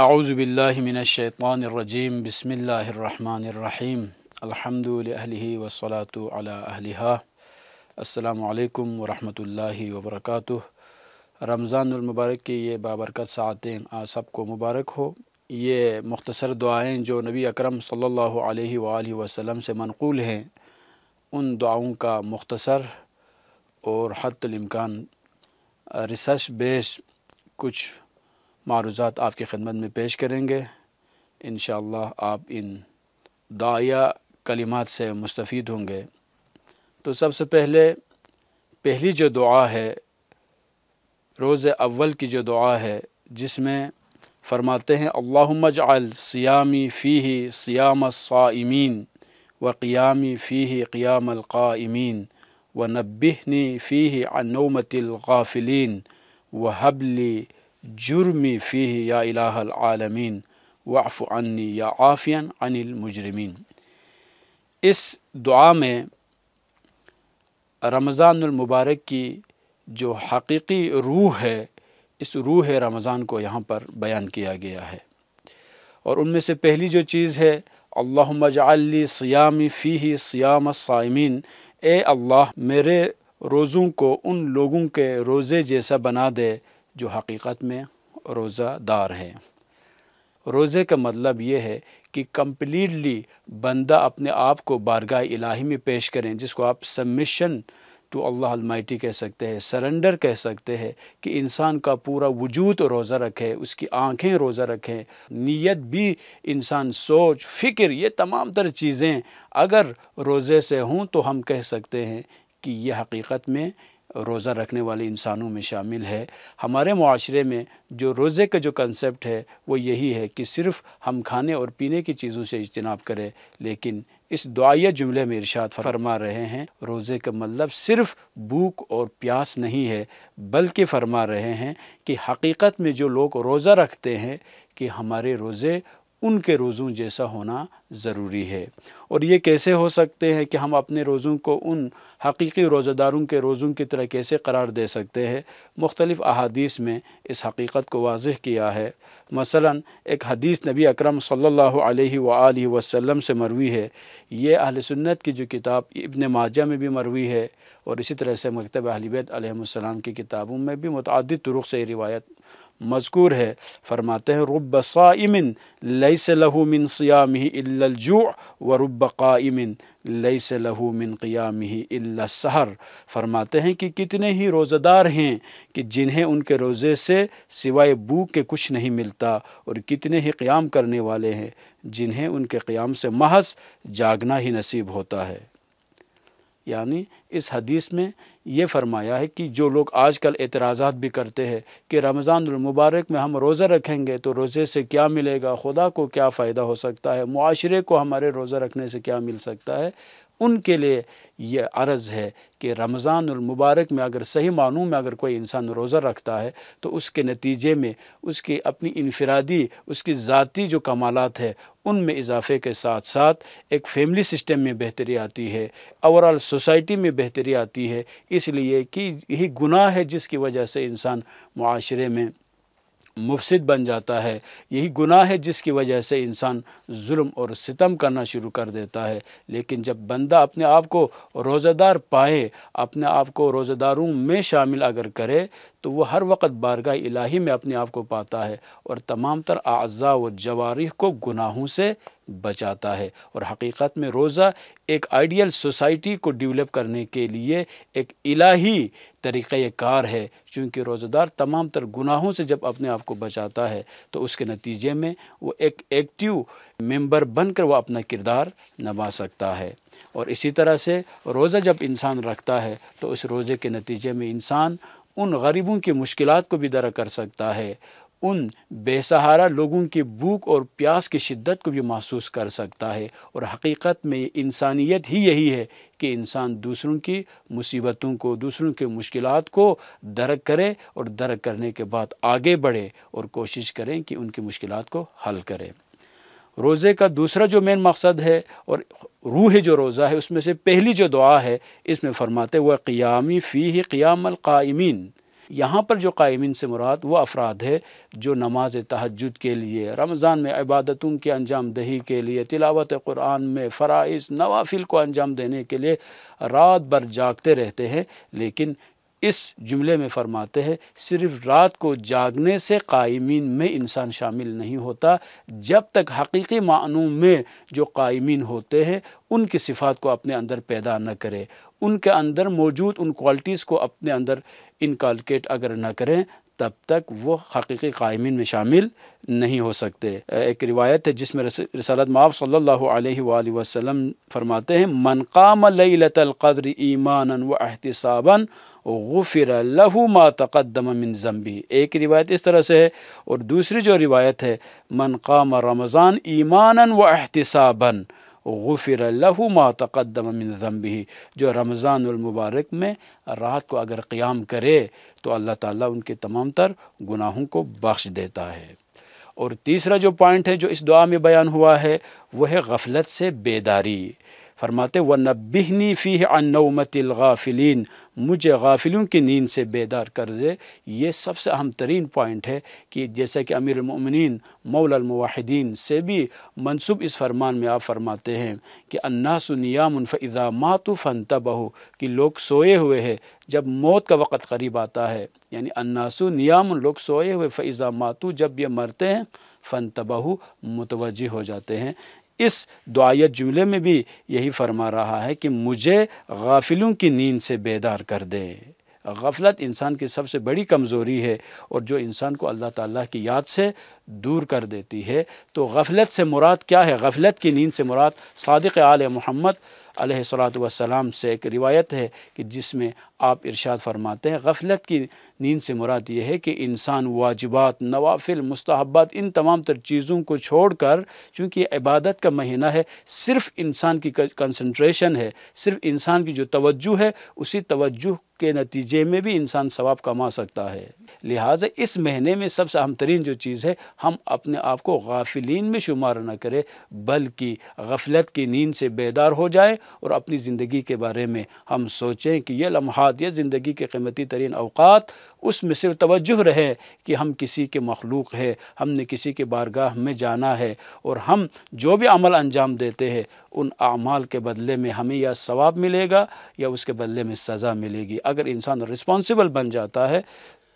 اعوذ باللہ من الشیطان الرجیم بسم اللہ الرحمن الرحیم الحمد للہ والصلاۃ علی اہلہا۔ السلام علیکم ورحمۃ اللہ وبرکاتہ۔ رمضان المبارک کی یہ بابرکت ساعتیں آپ سب کو مبارک ہو۔ یہ مختصر دعائیں جو نبی اکرم صلی اللہ علیہ وآلہ وسلم سے منقول ہیں، ان دعاؤں کا مختصر اور حد الامکان ریسرچ بیس کچھ معروضات آپ کی خدمت میں پیش کریں گے۔ انشاءاللہ آپ ان دعائیہ کلمات سے مستفید ہوں گے۔ تو سب سے پہلی جو دعا ہے، روز اول کی جو دعا ہے، جس میں فرماتے ہیں اللہم اجعل صیامی فیہ صیام الصائمین وقیامی فیہ قیام القائمین ونبہنی فیہ عن نومۃ الغافلین وہب لی جرمی فیہ یا الہ العالمین واعف عنی یا عافیا عن المجرمین۔ اس دعا میں رمضان المبارک کی جو حقیقی روح ہے، اس روح رمضان کو یہاں پر بیان کیا گیا ہے، اور ان میں سے پہلی جو چیز ہے اللہم اجعل لی صیامی فیہ صیام الصائمین، اے اللہ میرے روزوں کو ان لوگوں کے روزے جیسا بنا دے جو حقیقت میں روزہ دار ہیں۔ روزے کا مطلب یہ ہے کہ کمپلیٹلی بندہ اپنے آپ کو بارگاہ الہی میں پیش کریں، جس کو آپ سبمیشن ٹو اللہ المائٹی کہہ سکتے ہیں، سرنڈر کہہ سکتے ہیں، کہ انسان کا پورا وجود روزہ رکھے، اس کی آنکھیں روزہ رکھیں، نیت بھی انسان، سوچ، فکر، یہ تمام تر چیزیں اگر روزے سے ہوں تو ہم کہہ سکتے ہیں کہ یہ حقیقت میں روزہ رکھنے والے انسانوں میں شامل ہے۔ ہمارے معاشرے میں جو روزے کا جو کنسیپٹ ہے وہ یہی ہے کہ صرف ہم کھانے اور پینے کی چیزوں سے اجتناب کریں، لیکن اس دعائیہ جملے میں ارشاد فرما رہے ہیں روزے کا مطلب صرف بھوک اور پیاس نہیں ہے، بلکہ فرما رہے ہیں کہ حقیقت میں جو لوگ روزہ رکھتے ہیں کہ ہمارے روزے ان کے روزوں جیسا ہونا ضروری ہے۔ اور یہ کیسے ہو سکتے ہیں کہ ہم اپنے روزوں کو ان حقیقی روزہ داروں کے روزوں کی طرح کیسے قرار دے سکتے ہیں؟ مختلف احادیث میں اس حقیقت کو واضح کیا ہے۔ مثلا ایک حدیث نبی اکرم صلی اللہ علیہ وآلہ وسلم سے مروی ہے، یہ اہل سنت کی جو کتاب ابن ماجہ میں بھی مروی ہے، اور اسی طرح سے مکتب اہل بیت علیہم السلام کی کتابوں میں بھی متعدد طرق سے یہ روایت مذکور ہے۔ فرماتے ہیں رب صائم لیس لہ من صیامہ الا الجوع ورب قائم لیس لہ من قیامہ الا السحر۔ فرماتے ہیں کہ کتنے ہی روزہ دار ہیں کہ جنہیں ان کے روزے سے سوائے بھوک کے کچھ نہیں ملتا، اور کتنے ہی قیام کرنے والے ہیں جنہیں ان کے قیام سے محض جاگنا ہی نصیب ہوتا ہے۔ یعنی اس حدیث میں یہ فرمایا ہے کہ جو لوگ آج کل اعتراضات بھی کرتے ہیں کہ رمضان المبارک میں ہم روزہ رکھیں گے تو روزے سے کیا ملے گا، خدا کو کیا فائدہ ہو سکتا ہے، معاشرے کو ہمارے روزہ رکھنے سے کیا مل سکتا ہے، ان کے لیے یہ عرض ہے کہ رمضان المبارک میں اگر صحیح معنوں میں اگر کوئی انسان روزہ رکھتا ہے تو اس کے نتیجے میں اس کی اپنی انفرادی، اس کی ذاتی جو کمالات ہے ان میں اضافے کے ساتھ ساتھ ایک فیملی سسٹم میں بہتری آتی ہے، اوورآل سوسائٹی میں بہتری آتی ہے، اس لیے کہ یہی گناہ ہے جس کی وجہ سے انسان معاشرے میں مفسد بن جاتا ہے، یہی گناہ ہے جس کی وجہ سے انسان ظلم اور ستم کرنا شروع کر دیتا ہے۔ لیکن جب بندہ اپنے آپ کو روزہ دار پائے، اپنے آپ کو روزہ داروں میں شامل اگر کرے تو وہ ہر وقت بارگاہ الہی میں اپنے آپ کو پاتا ہے، اور تمام تر اعضاء و جوارح کو گناہوں سے بچاتا ہے۔ اور حقیقت میں روزہ ایک آئیڈیل سوسائٹی کو ڈیولپ کرنے کے لیے ایک الہی طریقہ کار ہے، چونکہ روزہ دار تمام تر گناہوں سے جب اپنے آپ کو بچاتا ہے تو اس کے نتیجے میں وہ ایک ایکٹیو ممبر بن کر وہ اپنا کردار نبھا سکتا ہے۔ اور اسی طرح سے روزہ جب انسان رکھتا ہے تو اس روزے کے نتیجے میں انسان ان غریبوں کی مشکلات کو بھی درک کر سکتا ہے، ان بے سہارا لوگوں کی بھوک اور پیاس کی شدت کو بھی محسوس کر سکتا ہے۔ اور حقیقت میں انسانیت ہی یہی ہے کہ انسان دوسروں کی مصیبتوں کو، دوسروں کی مشکلات کو درک کرے، اور درک کرنے کے بعد آگے بڑھے اور کوشش کریں کہ ان کی مشکلات کو حل کرے۔ روزے کا دوسرا جو مین مقصد ہے اور روح جو روزہ ہے، اس میں سے پہلی جو دعا ہے، اس میں فرماتے ہوئے قیامی فیہ قیام القائمین، یہاں پر جو قائمین سے مراد وہ افراد ہے جو نماز تہجد کے لیے، رمضان میں عبادتوں کی انجام دہی کے لیے، تلاوت قرآن میں فرائض نوافل کو انجام دینے کے لیے رات بھر جاگتے رہتے ہیں، لیکن اس جملے میں فرماتے ہیں صرف رات کو جاگنے سے قائمین میں انسان شامل نہیں ہوتا جب تک حقیقی معنوں میں جو قائمین ہوتے ہیں ان کی صفات کو اپنے اندر پیدا نہ کرے، ان کے اندر موجود ان کوالٹیز کو اپنے اندر انکالکیٹ اگر نہ کریں تب تک وہ حقیقی قائمین میں شامل نہیں ہو سکتے۔ ایک روایت ہے جس میں رسالت مآب صلی اللہ علیہ وآلہ وسلم فرماتے ہیں من قام لیلۃ القدر ایمانا واحتسابا غفر له ما تقدم من ذنبه۔ ایک روایت اس طرح سے ہے، اور دوسری جو روایت ہے من قام رمضان ایمانا واحتسابا غفر له ما تقدم من ذنبه، جو رمضان المبارک میں رات کو اگر قیام کرے تو اللہ تعالیٰ ان کے تمام تر گناہوں کو بخش دیتا ہے۔ اور تیسرا جو پوائنٹ ہے جو اس دعا میں بیان ہوا ہے وہ ہے غفلت سے بیداری۔ فرماتے وَنَبِّهْنِي فِيهِ عَنْ نَوْمَةِ الْغَافِلِينَ، مجھے غافلوں کی نیند سے بیدار کر دے۔ یہ سب سے اہم ترین پوائنٹ ہے کہ جیسا کہ امیر المؤمنین مولا الموحدین سے بھی منسوب اس فرمان میں آپ فرماتے ہیں کہ النَّاسُ نِيَامٌ فَإِذَا مَاتُوا فَانْتَبَهُوا، کہ لوگ سوئے ہوئے ہیں جب موت کا وقت قریب آتا ہے، یعنی الناس نیام، لوگ سوئے ہوئے، فَإِذَا مَاتُوا، جب یہ مرتے ہیں، فَانْتَبَهُوا، متوجہ ہو جاتے ہیں۔ اس دعائیت جملے میں بھی یہی فرما رہا ہے کہ مجھے غافلوں کی نیند سے بیدار کر دے۔ غفلت انسان کی سب سے بڑی کمزوری ہے، اور جو انسان کو اللہ تعالیٰ کی یاد سے دور کر دیتی ہے۔ تو غفلت سے مراد کیا ہے؟ غفلت کی نیند سے مراد صادق آل محمد علیہ الصلاۃ والسلام سے ایک روایت ہے کہ جس میں آپ ارشاد فرماتے ہیں غفلت کی نیند سے مراد یہ ہے کہ انسان واجبات، نوافل، مستحبات، ان تمام تر چیزوں کو چھوڑ کر، چونکہ یہ عبادت کا مہینہ ہے، صرف انسان کی کنسنٹریشن ہے، صرف انسان کی جو توجہ ہے، اسی توجہ کے نتیجے میں بھی انسان ثواب کما سکتا ہے۔ لہٰذا اس مہینے میں سب سے اہم ترین جو چیز ہے، ہم اپنے آپ کو غافلین میں شمار نہ کریں، بلکہ غفلت کی نیند سے بیدار ہو جائیں اور اپنی زندگی کے بارے میں ہم سوچیں کہ یہ لمحات، یہ زندگی کے قیمتی ترین اوقات، اس میں صرف توجہ رہے کہ ہم کسی کے مخلوق ہے، ہم نے کسی کے بارگاہ میں جانا ہے، اور ہم جو بھی عمل انجام دیتے ہیں ان اعمال کے بدلے میں ہمیں یا ثواب ملے گا یا اس کے بدلے میں سزا ملے گی۔ اگر انسان رسپانسبل بن جاتا ہے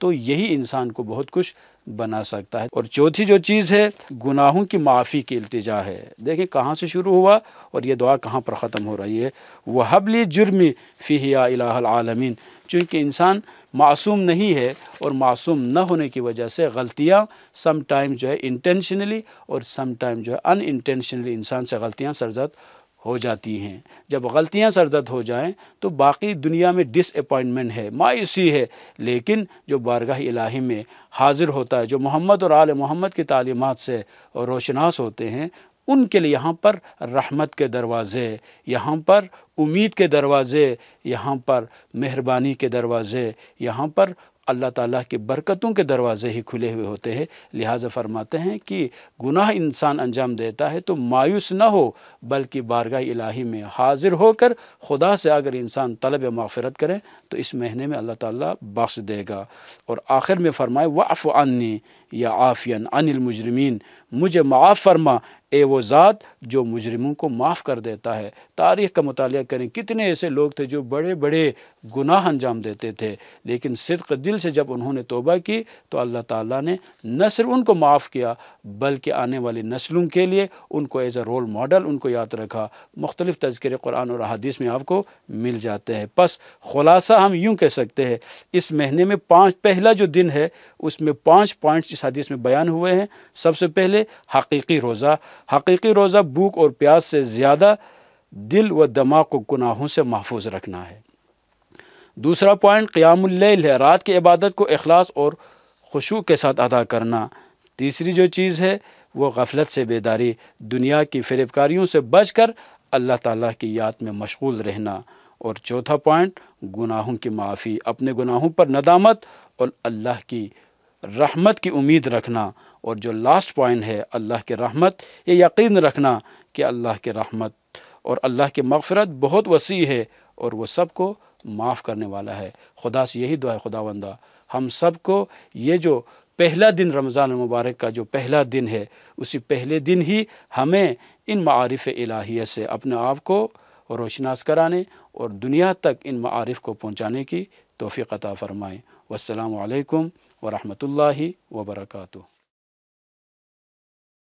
تو یہی انسان کو بہت کچھ بنا سکتا ہے۔ اور چوتھی جو چیز ہے گناہوں کی معافی کی التجا ہے۔ دیکھیں کہاں سے شروع ہوا اور یہ دعا کہاں پر ختم ہو رہی ہے، وَهَبْ لِي جُرْمِي فِيهِ يَا إِلَٰهَ الْعَالَمِينَ۔ چونکہ انسان معصوم نہیں ہے، اور معصوم نہ ہونے کی وجہ سے غلطیاں سم ٹائم جو ہے انٹینشنلی اور سم ٹائم جو ہے ان انٹینشنلی انسان سے غلطیاں سرزد ہو جاتی ہیں۔ جب غلطیاں سرزد ہو جائیں تو باقی دنیا میں ڈس اپوائنٹمنٹ ہے، مایوسی ہے، لیکن جو بارگاہ الہی میں حاضر ہوتا ہے، جو محمد اور آل محمد کی تعلیمات سے روشناس ہوتے ہیں، ان کے لیے یہاں پر رحمت کے دروازے، یہاں پر امید کے دروازے، یہاں پر مہربانی کے دروازے، یہاں پر اللہ تعالیٰ کی برکتوں کے دروازے ہی کھلے ہوئے ہوتے ہیں۔ لہٰذا فرماتے ہیں کہ گناہ انسان انجام دیتا ہے تو مایوس نہ ہو، بلکہ بارگاہ الہی میں حاضر ہو کر خدا سے اگر انسان طلب مغفرت کرے تو اس مہینے میں اللہ تعالیٰ بخش دے گا۔ اور آخر میں فرمائے وَاعْفُ عَنِّی یا عَافِيًا عَنِ الْمُجْرِمِينَ، مجھے معاف فرما اے وہ ذات جو مجرموں کو معاف کر دیتا ہے۔ تاریخ کا مطالعہ کریں، کتنے ایسے لوگ تھے جو بڑے بڑے گناہ انجام دیتے تھے، لیکن صدق دل سے جب انہوں نے توبہ کی تو اللہ تعالیٰ نے نہ صرف ان کو معاف کیا بلکہ آنے والی نسلوں کے لیے ان کو ایز اے رول ماڈل ان کو یاد رکھا۔ مختلف تذکرے قرآن اور احادیث میں آپ کو مل جاتے ہیں۔ پس خلاصہ ہم یوں کہہ سکتے ہیں اس مہینے میں پہلا جو دن ہے اس میں 5 پوائنٹس اس حدیث میں بیان ہوئے ہیں۔ سب سے پہلے حقیقی روزہ، حقیقی روزہ بھوک اور پیاس سے زیادہ دل و دماغ کو گناہوں سے محفوظ رکھنا ہے۔ دوسرا پوائنٹ قیام اللیل ہے، رات کی عبادت کو اخلاص اور خشوع کے ساتھ ادا کرنا۔ تیسری جو چیز ہے وہ غفلت سے بیداری، دنیا کی فریبکاریوں سے بچ کر اللہ تعالیٰ کی یاد میں مشغول رہنا۔ اور چوتھا پوائنٹ گناہوں کی معافی، اپنے گناہوں پر ندامت اور اللہ کی رحمت کی امید رکھنا۔ اور جو لاسٹ پوائنٹ ہے اللہ کی رحمت، یہ یقین رکھنا کہ اللہ کی رحمت اور اللہ کی مغفرت بہت وسیع ہے اور وہ سب کو معاف کرنے والا ہے۔ خدا سے یہی دعا ہے خداوندہ ہم سب کو یہ جو پہلا دن رمضان المبارک کا جو پہلا دن ہے، اسی پہلے دن ہی ہمیں ان معارف الہیہ سے اپنے آپ کو روشناس کرانے اور دنیا تک ان معارف کو پہنچانے کی توفیق عطا فرمائیں۔ والسلام علیکم ورحمۃ اللہ وبرکاتہ۔